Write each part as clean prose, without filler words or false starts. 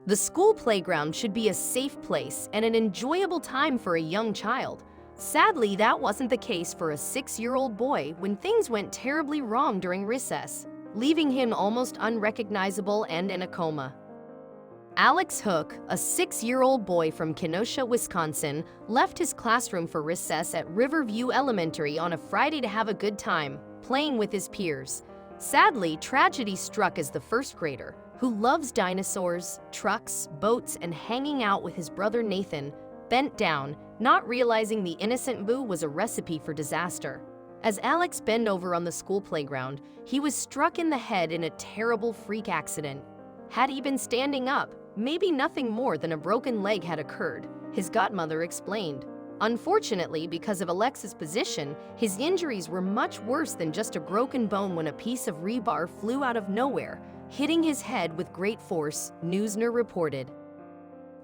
The school playground should be a safe place and an enjoyable time for a young child. Sadly, that wasn't the case for a 6-year-old boy when things went terribly wrong during recess, leaving him almost unrecognizable and in a coma. Alex Hook, a 6-year-old boy from Kenosha, Wisconsin, left his classroom for recess at Riverview Elementary on a Friday to have a good time, playing with his peers. Sadly, tragedy struck as the first grader, who loves dinosaurs, trucks, boats, and hanging out with his brother Nathan, bent down, not realizing the innocent boo was a recipe for disaster. As Alex bent over on the school playground, he was struck in the head in a terrible freak accident. Had he been standing up, maybe nothing more than a broken leg had occurred, his godmother explained. Unfortunately, because of Alex's position, his injuries were much worse than just a broken bone when a piece of rebar flew out of nowhere, hitting his head with great force, Newsner reported.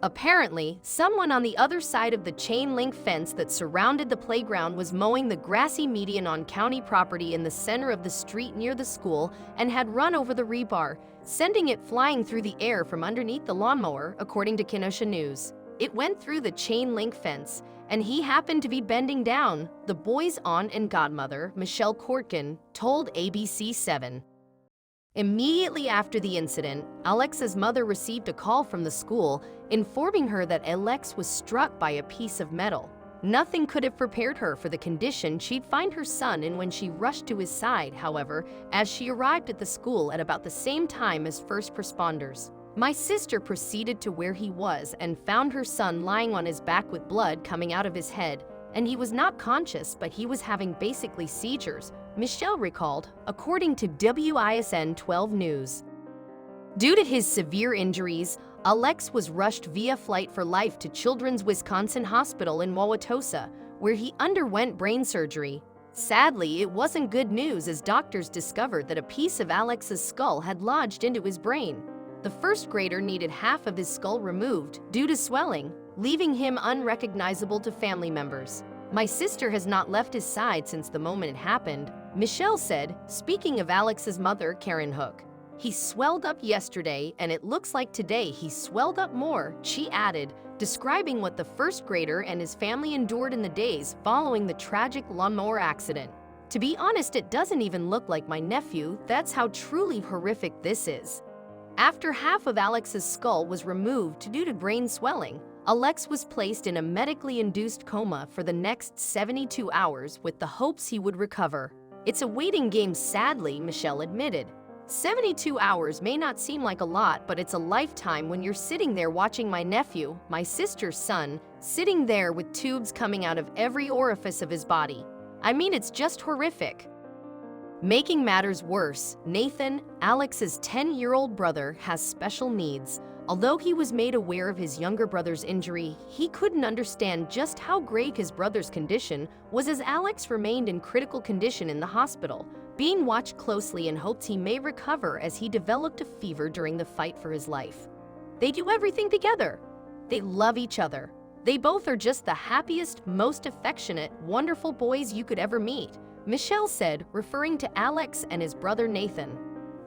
Apparently, someone on the other side of the chain-link fence that surrounded the playground was mowing the grassy median on county property in the center of the street near the school and had run over the rebar, sending it flying through the air from underneath the lawnmower, according to Kenosha News. It went through the chain-link fence, and he happened to be bending down, the boy's aunt and godmother, Michelle Cortkin, told ABC7. Immediately after the incident, Alex's mother received a call from the school informing her that Alex was struck by a piece of metal. Nothing could have prepared her for the condition she'd find her son in when she rushed to his side, however, as she arrived at the school at about the same time as first responders. My sister proceeded to where he was and found her son lying on his back with blood coming out of his head, and he was not conscious, but he was having basically seizures, Michelle recalled, according to WISN 12 News. Due to his severe injuries, Alex was rushed via Flight for Life to Children's Wisconsin Hospital in Wauwatosa, where he underwent brain surgery. Sadly, it wasn't good news as doctors discovered that a piece of Alex's skull had lodged into his brain. The first grader needed half of his skull removed due to swelling, leaving him unrecognizable to family members. My sister has not left his side since the moment it happened, Michelle said, speaking of Alex's mother, Karen Hook. He swelled up yesterday, and it looks like today he swelled up more, she added, describing what the first grader and his family endured in the days following the tragic lawnmower accident. To be honest, it doesn't even look like my nephew, that's how truly horrific this is. After half of Alex's skull was removed due to brain swelling, Alex was placed in a medically induced coma for the next 72 hours with the hopes he would recover. It's a waiting game, sadly, Michelle admitted. 72 hours may not seem like a lot, but it's a lifetime when you're sitting there watching my nephew, my sister's son, sitting there with tubes coming out of every orifice of his body. I mean, it's just horrific. Making matters worse, Nathan, Alex's 10-year-old brother, has special needs. Although he was made aware of his younger brother's injury, he couldn't understand just how grave his brother's condition was as Alex remained in critical condition in the hospital, being watched closely in hopes he may recover as he developed a fever during the fight for his life. They do everything together. They love each other. They both are just the happiest, most affectionate, wonderful boys you could ever meet, Michelle said, referring to Alex and his brother Nathan.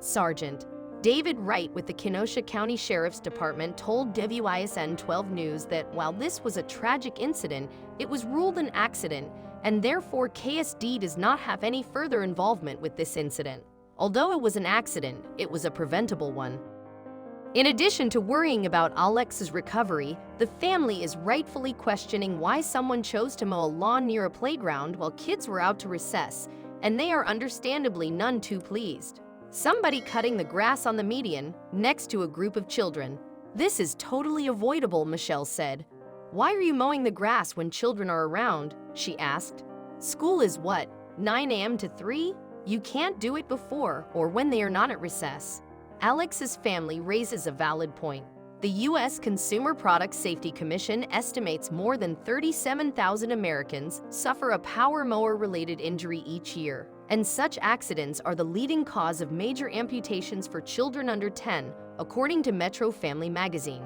Sergeant David Wright with the Kenosha County Sheriff's Department told WISN 12 News that while this was a tragic incident, it was ruled an accident, and therefore KSD does not have any further involvement with this incident. Although it was an accident, it was a preventable one. In addition to worrying about Alex's recovery, the family is rightfully questioning why someone chose to mow a lawn near a playground while kids were out to recess, and they are understandably none too pleased. Somebody cutting the grass on the median, next to a group of children. This is totally avoidable, Michelle said. Why are you mowing the grass when children are around? She asked. School is what, 9 a.m. to 3? You can't do it before or when they are not at recess. Alex's family raises a valid point. The U.S. Consumer Product Safety Commission estimates more than 37,000 Americans suffer a power mower-related injury each year, and such accidents are the leading cause of major amputations for children under 10, according to Metro Family magazine.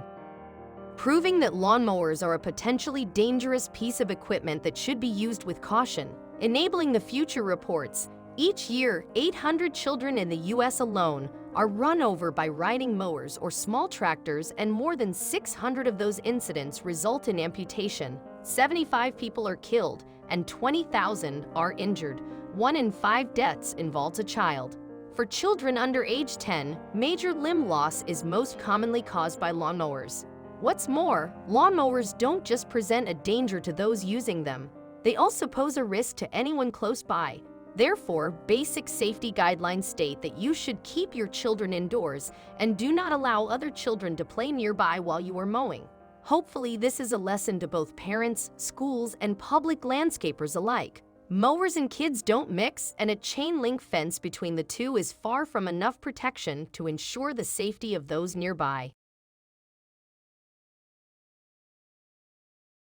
Proving that lawnmowers are a potentially dangerous piece of equipment that should be used with caution, Enabling the Future reports, each year, 800 children in the U.S. alone, are run over by riding mowers or small tractors, and more than 600 of those incidents result in amputation. 75 people are killed and 20,000 are injured. 1 in 5 deaths involves a child. For children under age 10, major limb loss is most commonly caused by lawnmowers. What's more, lawnmowers don't just present a danger to those using them, they also pose a risk to anyone close by. Therefore, basic safety guidelines state that you should keep your children indoors and do not allow other children to play nearby while you are mowing. Hopefully, this is a lesson to both parents, schools, and public landscapers alike. Mowers and kids don't mix, and a chain link fence between the two is far from enough protection to ensure the safety of those nearby.